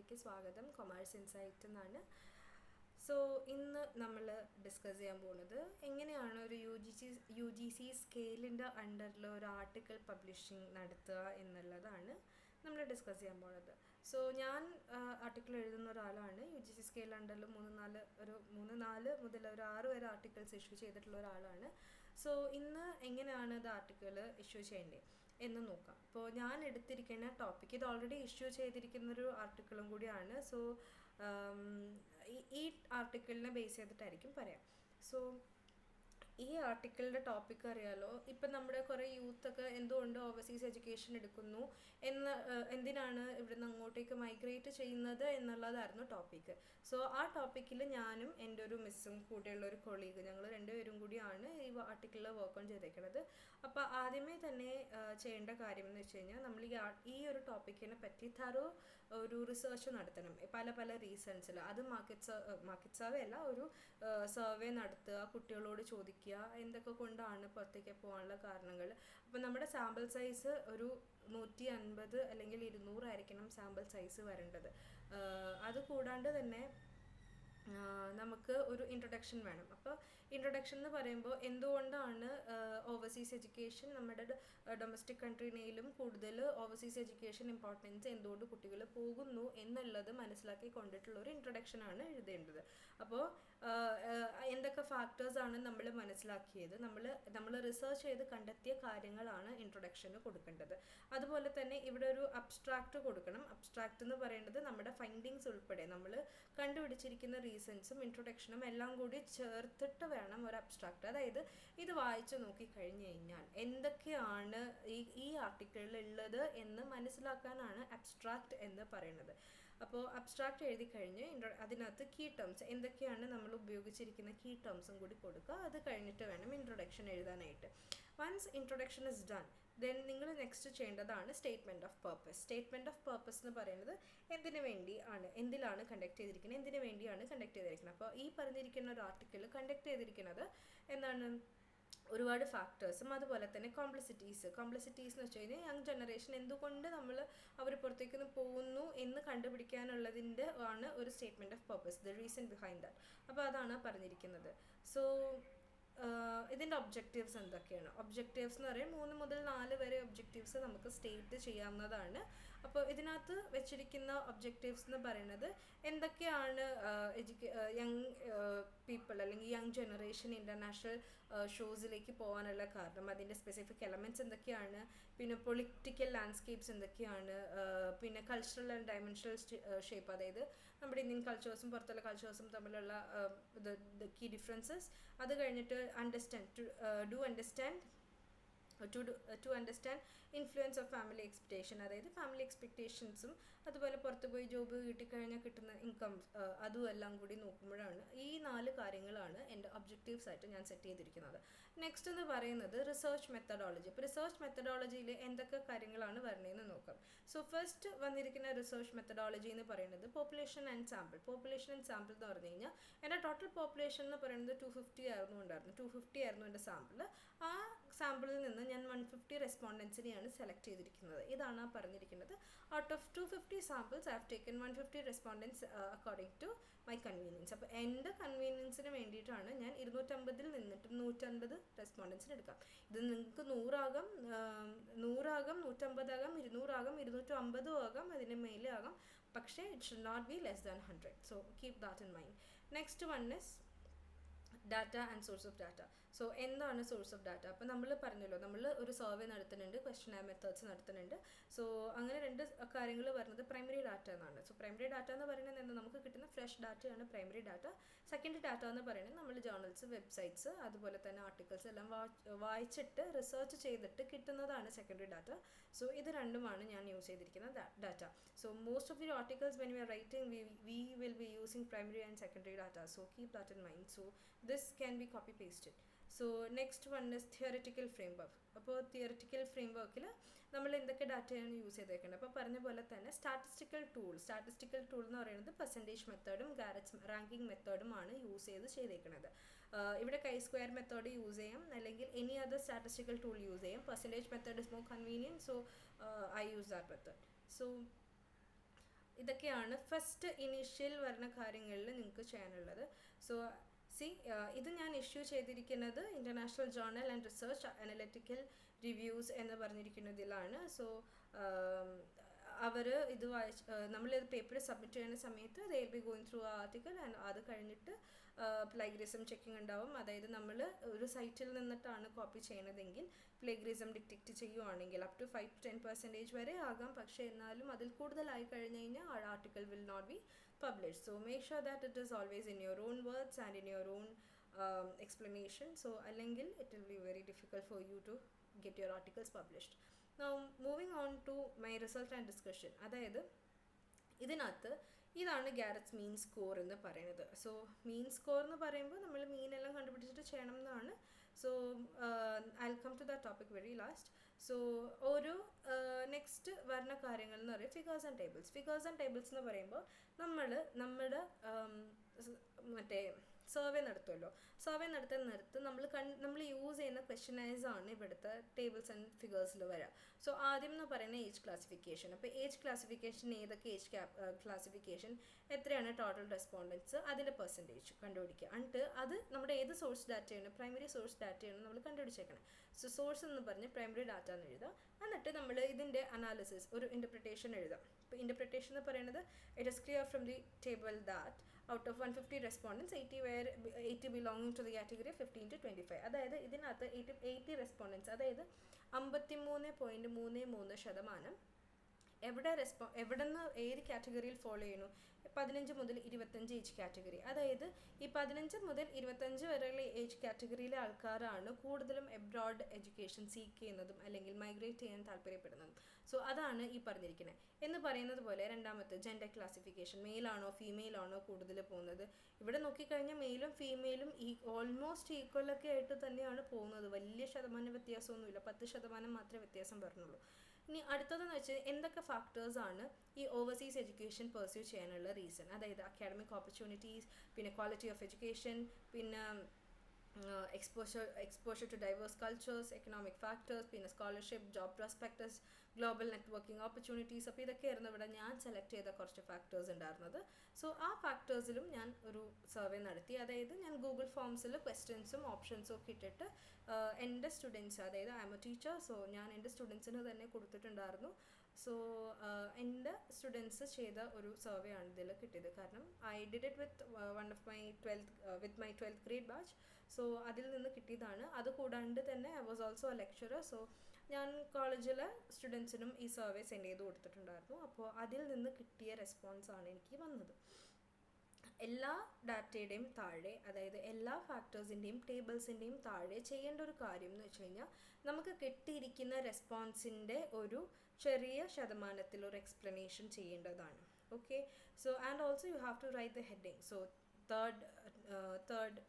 ചാനലിലേക്ക് സ്വാഗതം. Commerce insight എന്നാണ്. സോ ഇന്ന് നമ്മൾ ഡിസ്കസ് ചെയ്യാൻ പോകുന്നത് എങ്ങനെയാണ് ഒരു യു ജി സി സ്കെയിലിൻ്റെ അണ്ടറിൽ ഒരു ആർട്ടിക്കിൾ പബ്ലിഷിംഗ് നടത്തുക എന്നുള്ളതാണ് നമ്മൾ ഡിസ്കസ് ചെയ്യാൻ പോകുന്നത്. സോ ഞാൻ ആർട്ടിക്കിൾ എഴുതുന്ന ഒരാളാണ്. യു ജി സി സ്കെയിൽ അണ്ടറിൽ മൂന്ന് നാല് മുതൽ ഒരു 6 വരെ ആർട്ടിക്കിൾസ് ഇഷ്യൂ ചെയ്തിട്ടുള്ള ഒരാളാണ്. സോ ഇന്ന് എങ്ങനെയാണ് ഇത് ആർട്ടിക്കിൾ ഇഷ്യൂ ചെയ്യേണ്ടത് എന്ന് നോക്കാം. അപ്പോൾ ഞാൻ എടുത്തിരിക്കുന്ന ടോപ്പിക് ഇത് ഓൾറെഡി ഇഷ്യൂ ചെയ്തിരിക്കുന്നൊരു ആർട്ടിക്കിളും കൂടിയാണ്. സോ ഈ ആർട്ടിക്കിളിനെ ബേസ് ചെയ്തിട്ടായിരിക്കും പറയാം. സോ ഈ ആർട്ടിക്കിളിൻ്റെ ടോപ്പിക് അറിയാലോ. ഇപ്പം നമ്മുടെ കുറേ യൂത്തൊക്കെ എന്തുകൊണ്ട് ഓവർസീസ് എഡ്യൂക്കേഷൻ എടുക്കുന്നു എന്തിനാണ് ഇവിടുന്ന് അങ്ങോട്ടേക്ക് മൈഗ്രേറ്റ് ചെയ്യുന്നത് എന്നുള്ളതായിരുന്നു ടോപ്പിക്ക്. സോ ആ ടോപ്പിക്കിൽ ഞാനും എൻ്റെ ഒരു മിസ്സും കൂടെയുള്ള ഒരു കൊളീഗ്, ഞങ്ങൾ രണ്ടുപേരും കൂടിയാണ് ഈ ആർട്ടിക്കിളിൽ വർക്ക് ഓൺ ചെയ്തേക്കുന്നത്. അപ്പോൾ ആദ്യമേ തന്നെ ചെയ്യേണ്ട കാര്യം എന്ന് വെച്ച് കഴിഞ്ഞാൽ നമ്മൾ ഈ ഒരു ടോപ്പിക്കിനെ പറ്റി ഒരു റിസർച്ച് നടത്തണം. പല റീസൺസിൽ അത് മാർക്കറ്റ് സർവേ അല്ല, ഒരു സർവേ നടത്തുക, കുട്ടികളോട് ചോദിക്കുക എന്തൊക്കെ കൊണ്ടാണ് പുറത്തേക്ക് പോകാനുള്ള കാരണങ്ങൾ. അപ്പോൾ നമ്മുടെ സാമ്പിൾ സൈസ് ഒരു 150 അല്ലെങ്കിൽ 200 ആയിരിക്കണം സാമ്പിൾ സൈസ് വരേണ്ടത്. അതുകൂടാണ്ട് തന്നെ നമുക്ക് ഒരു ഇൻട്രൊഡക്ഷൻ വേണം. അപ്പോൾ ഇൻട്രൊഡക്ഷൻ എന്ന് പറയുമ്പോൾ എന്തുകൊണ്ടാണ് ഓവർസീസ് എഡ്യൂക്കേഷൻ നമ്മുടെ ഡൊമസ്റ്റിക് കൺട്രീനേലും കൂടുതൽ ഓവർസീസ് എഡ്യൂക്കേഷൻ ഇമ്പോർട്ടൻസ് എന്തുകൊണ്ട് കുട്ടികൾ പോകുന്നു എന്നുള്ളത് മനസ്സിലാക്കി കൊണ്ടിട്ടുള്ള ഒരു ഇൻട്രൊഡക്ഷനാണ് എഴുതേണ്ടത്. അപ്പോൾ എന്തൊക്കെ ഫാക്ടേഴ്സാണ് നമ്മൾ മനസ്സിലാക്കിയത്, നമ്മൾ റിസർച്ച് ചെയ്ത് കണ്ടെത്തിയ കാര്യങ്ങളാണ് ഇൻട്രൊഡക്ഷന് കൊടുക്കേണ്ടത്. അതുപോലെ തന്നെ ഇവിടെ ഒരു അബ്സ്ട്രാക്റ്റ് കൊടുക്കണം. അബ്സ്ട്രാക്റ്റ് എന്ന് പറയുന്നത് നമ്മുടെ ഫൈൻഡിങ്സ് ഉൾപ്പെടെ നമ്മൾ കണ്ടുപിടിച്ചിരിക്കുന്ന റീസൺസും ഇൻട്രൊഡക്ഷനും എല്ലാം കൂടി ചേർത്തിട്ട് വേണം ഒരു അബ്സ്ട്രാക്റ്റ്. അതായത് ഇത് വായിച്ചു നോക്കി കഴിഞ്ഞു കഴിഞ്ഞാൽ എന്തൊക്കെയാണ് ഈ ആർട്ടിക്കിളിൽ ഉള്ളത് എന്ന് മനസ്സിലാക്കാനാണ് അബ്സ്ട്രാക്റ്റ് എന്ന് പറയുന്നത്. അപ്പോൾ അബ്സ്ട്രാക്റ്റ് എഴുതി കഴിഞ്ഞ് അതിനകത്ത് കീ ടേംസ് എന്തൊക്കെയാണ് നമ്മൾ ഉപയോഗിച്ചിരിക്കുന്ന കീ ടേംസും കൂടി കൊടുക്കുക. അത് കഴിഞ്ഞിട്ട് വേണം ഇൻട്രൊഡക്ഷൻ എഴുതാനായിട്ട്. Once introduction is done, then നിങ്ങൾ നെക്സ്റ്റ് ചെയ്യേണ്ടതാണ് statement of purpose. Statement of purpose എന്ന് പറയുന്നത് എന്തിലാണ് കണ്ടക്ട് ചെയ്തിരിക്കുന്നത്, എന്തിനു വേണ്ടിയാണ് കണ്ടക്ട് ചെയ്തിരിക്കുന്നത്. അപ്പോൾ ഈ പറഞ്ഞിരിക്കുന്ന ഒരു ആർട്ടിക്കിൾ കണ്ടക്ട് ചെയ്തിരിക്കുന്നത് എന്താണ്, ഒരുപാട് ഫാക്ടേഴ്സും അതുപോലെ തന്നെ കോംപ്ലക്സിറ്റീസ് എന്ന് വെച്ച് കഴിഞ്ഞാൽ യങ് ജനറേഷൻ എന്തുകൊണ്ട് അവർ പുറത്തേക്ക് പോകുന്നു എന്ന് കണ്ടുപിടിക്കാനുള്ളതിൻ്റെ ആണ് ഒരു statement of purpose, the reason behind that. അപ്പോൾ അതാണ് പറഞ്ഞിരിക്കുന്നത്. സോ ഇതിൻ്റെ ഒബ്ജക്റ്റീവ്സ് എന്തൊക്കെയാണ്? ഒബ്ജക്റ്റീവ്സ് എന്ന് പറയുന്നത് 3 മുതൽ 4 വരെ ഒബ്ജക്റ്റീവ്സ് നമുക്ക് സ്റ്റേറ്റ് ചെയ്യാവുന്നതാണ്. അപ്പോൾ ഇതിനകത്ത് വെച്ചിരിക്കുന്ന ഒബ്ജക്റ്റീവ്സ് എന്ന് പറയുന്നത് എന്തൊക്കെയാണ് യങ് പീപ്പിൾ അല്ലെങ്കിൽ യങ് ജനറേഷൻ ഇൻ്റർനാഷണൽ ഷോസിലേക്ക് പോകാനുള്ള കാരണം, അതിൻ്റെ സ്പെസിഫിക് എലമെൻറ്റ്സ് എന്തൊക്കെയാണ്, പിന്നെ പൊളിറ്റിക്കൽ ലാൻഡ്സ്കേപ്സ് എന്തൊക്കെയാണ്, പിന്നെ കൾച്ചറൽ ആൻഡ് ഡയമെൻഷണൽ ഷേപ്പ്, അതായത് നമ്മുടെ ഇന്ത്യൻ കൾച്ചേഴ്സും പുറത്തുള്ള കൾച്ചേഴ്സും തമ്മിലുള്ള കീ ഡിഫറൻസസ്. അത് കഴിഞ്ഞിട്ട് to understand influence of family expectation, അതായത് ഫാമിലി എക്സ്പെക്റ്റേഷൻസും അതുപോലെ പുറത്ത് പോയി ജോബ് കിട്ടിക്കഴിഞ്ഞാൽ കിട്ടുന്ന ഇൻകം അതും എല്ലാം കൂടി നോക്കുമ്പോഴാണ് ഈ 4 കാര്യങ്ങളാണ് എൻ്റെ ഒബ്ജക്റ്റീവ്സ് ആയിട്ട് ഞാൻ സെറ്റ് ചെയ്തിരിക്കുന്നത്. നെക്സ്റ്റ് എന്ന് പറയുന്നത് റിസർച്ച് മെത്തഡോളജി. ഇപ്പോൾ റിസർച്ച് മെത്തഡോളജിയിൽ എന്തൊക്കെ കാര്യങ്ങളാണ് വരണതെന്ന് നോക്കാം. സോ ഫസ്റ്റ് വന്നിരിക്കുന്ന റിസർച്ച് മെത്തഡോളജി എന്ന് പറയുന്നത് പോപ്പുലേഷൻ ആൻഡ് സാമ്പിൾ എന്ന് പറഞ്ഞു കഴിഞ്ഞാൽ എൻ്റെ ടോട്ടൽ പോപ്പുലേഷൻ എന്ന് പറയുന്നത് 250 ആയിരുന്നു എൻ്റെ സാമ്പിൾ. ആ സാമ്പിളിൽ നിന്ന് ഞാൻ 150 റെസ്പോണ്ടൻസിനെയാണ് സെലക്ട് ചെയ്തിരിക്കുന്നത്. ഇതാണ് പറഞ്ഞിരിക്കുന്നത്. Out of 250 samples I have taken 150 respondents according to my convenience. അപ്പോൾ എൻ്റെ കൺവീനിയൻസിന് വേണ്ടിയിട്ടാണ് ഞാൻ 250 നിന്നിട്ട് 150 റെസ്പോണ്ടൻസിന് എടുക്കാം. ഇത് നിങ്ങൾക്ക് 100 ആകാം, 150 ആകാം, 200 ആകാം, 250 ആകാം, അതിന് മേലെ ആകാം. പക്ഷേ it should not be less than 100. So keep that in mind. Next one is data and source of data. So എന്താണ് സോഴ്സ് ഓഫ് ഡാറ്റ? അപ്പോൾ നമ്മൾ പറഞ്ഞല്ലോ, നമ്മൾ ഒരു സർവേ നടത്തുന്നുണ്ട്, ക്വസ്റ്റ്യൻ മെത്തേഡ്സ് നടത്തുന്നുണ്ട്. സോ അങ്ങനെ 2 കാര്യങ്ങൾ വരുന്നത് പ്രൈമറി ഡാറ്റ എന്നാണ്. സോ പ്രൈമറി ഡാറ്റ എന്ന് പറയുന്നത് എന്താ, നമുക്ക് കിട്ടുന്ന ഫ്രഷ് ഡാറ്റയാണ് പ്രൈമറി ഡാറ്റ. സെക്കൻഡറി ഡാറ്റ എന്ന് പറയുന്നത് നമ്മൾ ജേർണൽസ്, വെബ്സൈറ്റ്സ്, അതുപോലെ തന്നെ ആർട്ടിക്കിൾസ് എല്ലാം വായിച്ചിട്ട് റിസർച്ച് ചെയ്തിട്ട് കിട്ടുന്നതാണ് സെക്കൻഡറി ഡാറ്റ. സോ ഇത് രണ്ടുമാണ് ഞാൻ യൂസ് ചെയ്തിരിക്കുന്ന data. So most of the articles when we are writing we will be using primary and secondary data. So keep that in mind. So this can be copy pasted. So next one is theoretical framework. അപ്പോൾ theoretical ഫ്രെയിംവർക്കിൽ നമ്മൾ എന്തൊക്കെ ഡാറ്റയാണ് use ചെയ്തേക്കുന്നത്? അപ്പോൾ പറഞ്ഞ പോലെ തന്നെ statistical tool എന്ന് പറയുന്നത് പെർസെൻറ്റേജ് മെത്തേഡും ഗാരറ്റ്സ് റാങ്കിങ് മെത്തേഡുമാണ് യൂസ് ചെയ്തേക്കുന്നത്. ഇവിടെ chi-square മെത്തേഡ് യൂസ് ചെയ്യാം, അല്ലെങ്കിൽ any other statistical tool use ചെയ്യാം. Percentage method is more convenient, so I use that method. So ഇതൊക്കെയാണ് ഫസ്റ്റ് ഇനീഷ്യൽ വരുന്ന കാര്യങ്ങളിൽ നിങ്ങൾക്ക് ചെയ്യാനുള്ളത്. സോ ഇത് ഞാൻ ഇഷ്യൂ ചെയ്തിരിക്കുന്നത് international journal and research analytical reviews എന്ന് പറഞ്ഞിരിക്കുന്നതിലാണ്. സോ അവർ ഇത് നമ്മളിത് പേപ്പർ സബ്മിറ്റ് ചെയ്യുന്ന സമയത്ത് they will be going through ആ ആർട്ടിക്കിൾ ആൻഡ് അത് കഴിഞ്ഞിട്ട് പ്ലേഗറിസം ചെക്കിംഗ് ഉണ്ടാവും. അതായത് നമ്മൾ ഒരു സൈറ്റിൽ നിന്നിട്ടാണ് കോപ്പി ചെയ്യണതെങ്കിൽ പ്ലേഗറിസം ഡിറ്റക്റ്റ് ചെയ്യുവാണെങ്കിൽ അപ് ടു 5-10% വരെ ആകാം. പക്ഷേ എന്നാലും അതിൽ കൂടുതലായി കഴിഞ്ഞ് കഴിഞ്ഞാൽ ആ article will not be published. So make sure that it is always in your own words and in your own explanation. So allengil it will be very difficult for you to get your articles published. Now moving on to my result and discussion. അതായത് ഇതിനകത്ത് ഇതാണ് ഗാരറ്റ്സ് മീൻ score എന്ന് പറയുന്നത്. So മീൻ score എന്ന് പറയുമ്പോൾ നമ്മൾ മീനെല്ലാം കണ്ടുപിടിച്ചിട്ട് ചെയ്യണം എന്നാണ്. So I will come to that topic very last. So ഒരു നെക്സ്റ്റ് വരുന്ന കാര്യങ്ങൾ എന്ന് പറയുന്നത് figures and tables. Figures and tables എന്ന് പറയുമ്പോൾ നമ്മുടെ മറ്റേ സർവേ നടത്തുമല്ലോ. സർവേ നടത്തുന്നിടത്ത് നമ്മൾ യൂസ് ചെയ്യുന്ന ക്വസ്റ്റനൈസ് ആണ് ഇവിടുത്തെ ടേബിൾസ് ആൻഡ് ഫിഗേഴ്സിൽ വരിക. സോ ആദ്യം എന്ന് പറയുന്നത് ഏജ് ക്ലാസിഫിക്കേഷൻ. അപ്പോൾ ഏജ് ക്ലാസിഫിക്കേഷൻ ഏതൊക്കെ ഏജ് ക്ലാസിഫിക്കേഷൻ എത്രയാണ് ടോട്ടൽ റെസ്പോണ്ടൻസ് അതിൻ്റെ പെർസെൻറ്റേജ് കണ്ടുപിടിക്കുക. എന്നിട്ട് അത് നമ്മുടെ ഏത് സോഴ്സ് ഡാറ്റയാണ് പ്രൈമറി സോഴ്സ് ഡാറ്റയാണ് നമ്മൾ കണ്ടുപിടിച്ചേക്കണം. സോ സോഴ്സ് എന്ന് പറഞ്ഞ് പ്രൈമറി ഡാറ്റ എന്ന് എഴുതുക. എന്നിട്ട് നമ്മൾ ഇതിൻ്റെ അനാലിസിസ് ഒരു ഇൻ്റർപ്രിട്ടേഷൻ എഴുതാം. ഇപ്പോൾ ഇൻ്റർപ്രിട്ടേഷൻ എന്ന് പറയുന്നത് it is clear from the table that out of 150 respondents 80 belonging to the category 15 to 25. അതായത് ഇതിനകത്ത് 80 respondents അതായത് 53.33% എവിടെ നിന്ന് ഏത് കാറ്റഗറിയിൽ ഫോളോ ചെയ്യുന്നു 15 മുതൽ 25 ഏജ് കാറ്റഗറി. അതായത് ഈ 15 മുതൽ 25 വരെയുള്ള ഏജ് കാറ്റഗറിയിലെ ആൾക്കാരാണ് കൂടുതലും എബ്രോഡ് എഡ്യൂക്കേഷൻ സീക്ക് ചെയ്യുന്നതും അല്ലെങ്കിൽ മൈഗ്രേറ്റ് ചെയ്യാൻ താല്പര്യപ്പെടുന്നതും. സോ അതാണ് ഈ പറഞ്ഞിരിക്കുന്നത്. എന്ന് പറയുന്നത് പോലെ രണ്ടാമത്തെ ജെൻഡർ ക്ലാസിഫിക്കേഷൻ, മെയിലാണോ ഫീമെയിലാണോ കൂടുതൽ പോകുന്നത്. ഇവിടെ നോക്കിക്കഴിഞ്ഞാൽ മെയിലും ഫീമെയിലും ഓൾമോസ്റ്റ് ഈക്വലൊക്കെ ആയിട്ട് തന്നെയാണ് പോകുന്നത്. വലിയ ശതമാനം വ്യത്യാസമൊന്നുമില്ല, 10% മാത്രമേ വ്യത്യാസം പറഞ്ഞുള്ളൂ. ഇനി അടുത്തതെന്ന് വെച്ചാൽ എന്തൊക്കെ ഫാക്ടേഴ്സാണ് ഈ ഓവർസീസ് എഡ്യൂക്കേഷൻ പെർസ്യൂ ചെയ്യാനുള്ള റീസൺ. അതായത് അക്കാഡമിക് ഓപ്പർച്യൂണിറ്റീസ്, പിന്നെ ക്വാളിറ്റി ഓഫ് എഡ്യൂക്കേഷൻ, പിന്നെ exposure to diverse cultures, economic factors, പിന്നെ scholarship, job prospectus, global networking opportunities. അപ്പോൾ ഇതൊക്കെയായിരുന്നു ഇവിടെ ഞാൻ സെലക്ട് ചെയ്ത കുറച്ച് ഫാക്ടേഴ്സ് ഉണ്ടായിരുന്നത്. സോ ആ ഫാക്ടേഴ്സിലും ഞാൻ ഒരു സർവേ നടത്തി. അതായത് ഞാൻ ഗൂഗിൾ ഫോംസിൽ ക്വസ്റ്റ്യൻസും ഓപ്ഷൻസും ഒക്കെ ഇട്ടിട്ട് എൻ്റെ സ്റ്റുഡൻസ്, അതായത് I M A teacher, so ഞാൻ എൻ്റെ സ്റ്റുഡൻസിന് തന്നെ കൊടുത്തിട്ടുണ്ടായിരുന്നു. സോ എൻ്റെ സ്റ്റുഡൻസ് ചെയ്ത ഒരു സർവേ ആണ് ഇതിൽ കിട്ടിയത്. കാരണം I did it with my 12th grade batch. So അതിൽ നിന്ന് കിട്ടിയതാണ്. അതുകൂടാണ്ട് തന്നെ I was also A lecturer. So ഞാൻ കോളേജിലെ സ്റ്റുഡൻസിനും ഈ സർവേ സെൻഡ് ചെയ്ത് കൊടുത്തിട്ടുണ്ടായിരുന്നു. അപ്പോൾ അതിൽ നിന്ന് കിട്ടിയ റെസ്പോൺസാണ് എനിക്ക് വന്നത്. എല്ലാ ഡാറ്റയുടെയും താഴെ, അതായത് എല്ലാ ഫാക്ടേഴ്സിൻ്റെയും ടേബിൾസിൻ്റെയും താഴെ ചെയ്യേണ്ട ഒരു കാര്യം എന്ന് വെച്ച് കഴിഞ്ഞാൽ നമുക്ക് കിട്ടിയിരിക്കുന്ന റെസ്പോൺസിൻ്റെ ഒരു ചെറിയ ശതമാനത്തിൽ ഒരു എക്സ്പ്ലനേഷൻ ചെയ്യേണ്ടതാണ്. Okay. So and also you have to write the heading. So third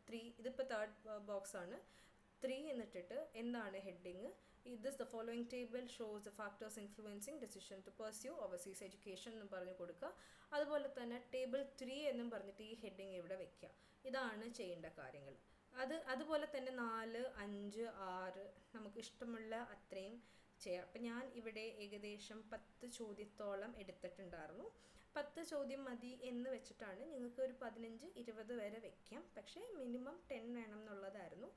3 ഇതിപ്പോൾ തേർഡ് ബോക്സ് ആണ്. 3 എന്നിട്ടിട്ട് എന്താണ് heading. The following table shows the factors influencing decision to pursue overseas education എന്നും പറഞ്ഞു കൊടുക്കുക. അതുപോലെ തന്നെ ടേബിൾ 3 എന്നും പറഞ്ഞിട്ട് ഈ ഹെഡിങ് ഇവിടെ വെക്കുക. ഇതാണ് ചെയ്യേണ്ട കാര്യങ്ങൾ. അതുപോലെ തന്നെ 4, 5, 6 നമുക്ക് ഇഷ്ടമുള്ള അത്രയും ചെയ്യാം. അപ്പം ഞാൻ ഇവിടെ ഏകദേശം 10 ചോദ്യത്തോളം എടുത്തിട്ടുണ്ടായിരുന്നു. 10 ചോദ്യം മതി എന്ന് വെച്ചിട്ടാണ്. നിങ്ങൾക്ക് ഒരു 15-20 വരെ വെക്കാം, പക്ഷേ മിനിമം 10 വേണം എന്നുള്ളതായിരുന്നു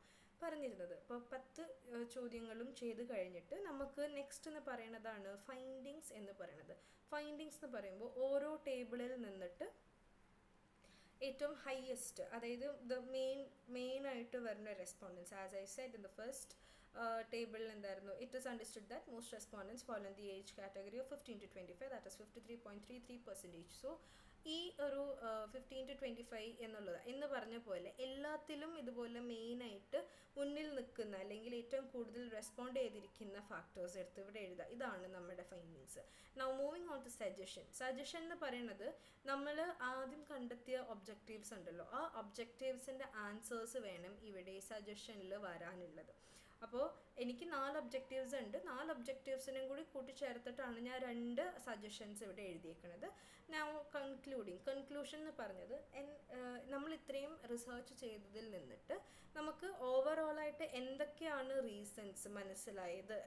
പറഞ്ഞിരുന്നത്. അപ്പോൾ 10 ചോദ്യങ്ങളും ചെയ്ത് കഴിഞ്ഞിട്ട് നമുക്ക് നെക്സ്റ്റ് എന്ന് പറയുന്നതാണ് ഫൈൻഡിങ്സ് എന്ന് പറയുന്നത്. ഫൈൻഡിങ്സ് എന്ന് പറയുമ്പോൾ ഓരോ ടേബിളിൽ നിന്നിട്ട് ഏറ്റവും ഹയസ്റ്റ്, അതായത് മെയിൻ ആയിട്ട് വരുന്ന respondents. As I said in the first ടേബിളിൽ എന്തായിരുന്നു, it is understood that most respondents fall in the age category of 15 to 25, that is 53.33%. So ഈ ഒരു 15 to 25 എന്നുള്ളത് എന്ന് പറഞ്ഞ പോലെ എല്ലാത്തിലും ഇതുപോലെ മെയിനായിട്ട് മുന്നിൽ നിൽക്കുന്ന അല്ലെങ്കിൽ ഏറ്റവും കൂടുതൽ റെസ്പോണ്ട് ചെയ്തിരിക്കുന്ന ഫാക്ടേഴ്സ് എടുത്ത് ഇവിടെ എഴുതുക. ഇതാണ് നമ്മുടെ findings. Now moving on to suggestion എന്ന് പറയുന്നത് നമ്മൾ ആദ്യം കണ്ടെത്തിയ ഒബ്ജക്റ്റീവ്സ് ഉണ്ടല്ലോ, ആ ഒബ്ജക്റ്റീവ്സിൻ്റെ ആൻസേഴ്സ് വേണം ഇവിടെ സജഷനിൽ വരാനുള്ളത്. അപ്പോൾ എനിക്ക് 4 ഒബ്ജക്റ്റീവ്സ് ഉണ്ട്. 4 ഒബ്ജക്റ്റീവ്സിനും കൂടി കൂട്ടിച്ചേർത്തിട്ടാണ് ഞാൻ 2 സജഷൻസ് ഇവിടെ എഴുതിയേക്കുന്നത്. ഞാൻ കൺക്ലൂഷൻ എന്ന് പറഞ്ഞത് നമ്മൾ ഇത്രയും റിസർച്ച് ചെയ്തതിൽ നിന്നിട്ട് നമുക്ക് ഓവറോളായിട്ട് എന്തൊക്കെയാണ് റീസൺസ് മനസ്സിലായത്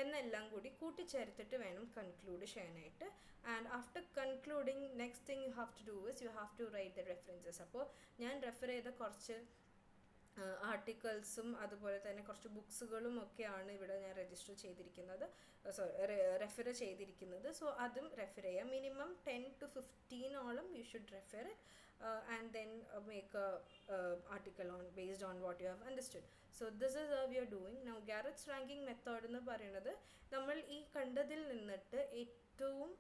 എന്നെല്ലാം കൂടി കൂട്ടിച്ചേർത്തിട്ട് വേണം കൺക്ലൂഡ് ചെയ്യാനായിട്ട്. And after concluding next thing you have to do is you have to write the references. അപ്പോൾ ഞാൻ റെഫർ ചെയ്ത കുറച്ച് ആർട്ടിക്കിൾസും അതുപോലെ തന്നെ കുറച്ച് ബുക്സുകളും ഒക്കെയാണ് ഇവിടെ ഞാൻ രജിസ്റ്റർ ചെയ്തിരിക്കുന്നത്, റെഫർ ചെയ്തിരിക്കുന്നത്. സോ അതും റെഫർ ചെയ്യാം. Minimum 10 to 15 you should refer it and then make a article on based on what you have understood. So this is how we are doing now. Garrett's ranking method എന്ന് പറയുന്നത് നമ്മൾ ഈ കണ്ടതിൽ നിന്നിട്ട് ഏറ്റവും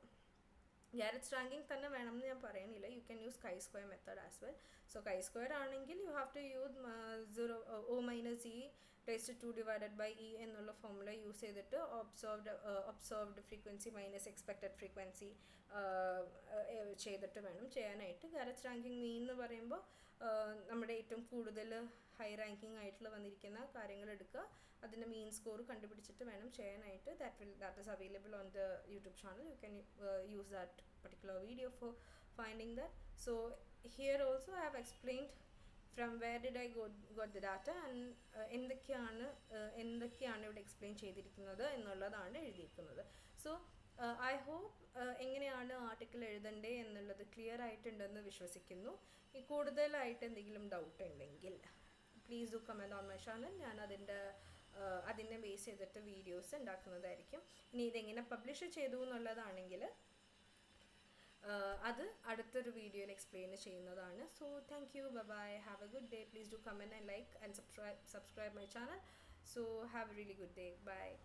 Garrett's ranking തന്നെ വേണമെന്ന് ഞാൻ പറയുന്നില്ല. You can use chi-square method as well. So chi-square ആണെങ്കിൽ യു ഹാവ് ടു use O-(e) divided by E എന്നുള്ള ഫോർമുല യൂസ് ചെയ്തിട്ട് observed frequency minus expected frequency ചെയ്തിട്ട് വേണം ചെയ്യാനായിട്ട്. Garrett's ranking മീൻ എന്ന് പറയുമ്പോൾ നമ്മുടെ ഏറ്റവും കൂടുതൽ ഹൈ റാങ്കിങ് ആയിട്ടുള്ള വന്നിരിക്കുന്ന കാര്യങ്ങൾ എടുക്കുക, അതിൻ്റെ മീൻ സ്കോർ കണ്ടുപിടിച്ചിട്ട് വേണം ചെയ്യാനായിട്ട്. that is available on the YouTube channel. You can use that particular video for finding that. So here also I have explained from where did I got the data and എന്തൊക്കെയാണ് ഇവിടെ explain ചെയ്തിരിക്കുന്നത് എന്നുള്ളതാണ് എഴുതിയിരിക്കുന്നത്. So I hope എങ്ങനെയാണ് article എഴുതണ്ടേ എന്നുള്ളത് clear ആയിട്ടുണ്ടെന്ന് വിശ്വസിക്കുന്നു. ഈ കൂടുതലായിട്ട് എന്തെങ്കിലും ഡൗട്ട് ഉണ്ടെങ്കിൽ please do comment on my channel. ഞാൻ അതിനെ ബേസ് ചെയ്തിട്ട് വീഡിയോസ് ഉണ്ടാക്കുന്നതായിരിക്കും. ഇനി ഇതെങ്ങനെ പബ്ലിഷ് ചെയ്തു എന്നുള്ളതാണെങ്കിൽ അത് അടുത്തൊരു വീഡിയോയിൽ എക്സ്പ്ലെയിൻ ചെയ്യുന്നതാണ്. So thank you, bye, have a good day. Please do comment and like and subscribe my channel. So have a really good day. Bye.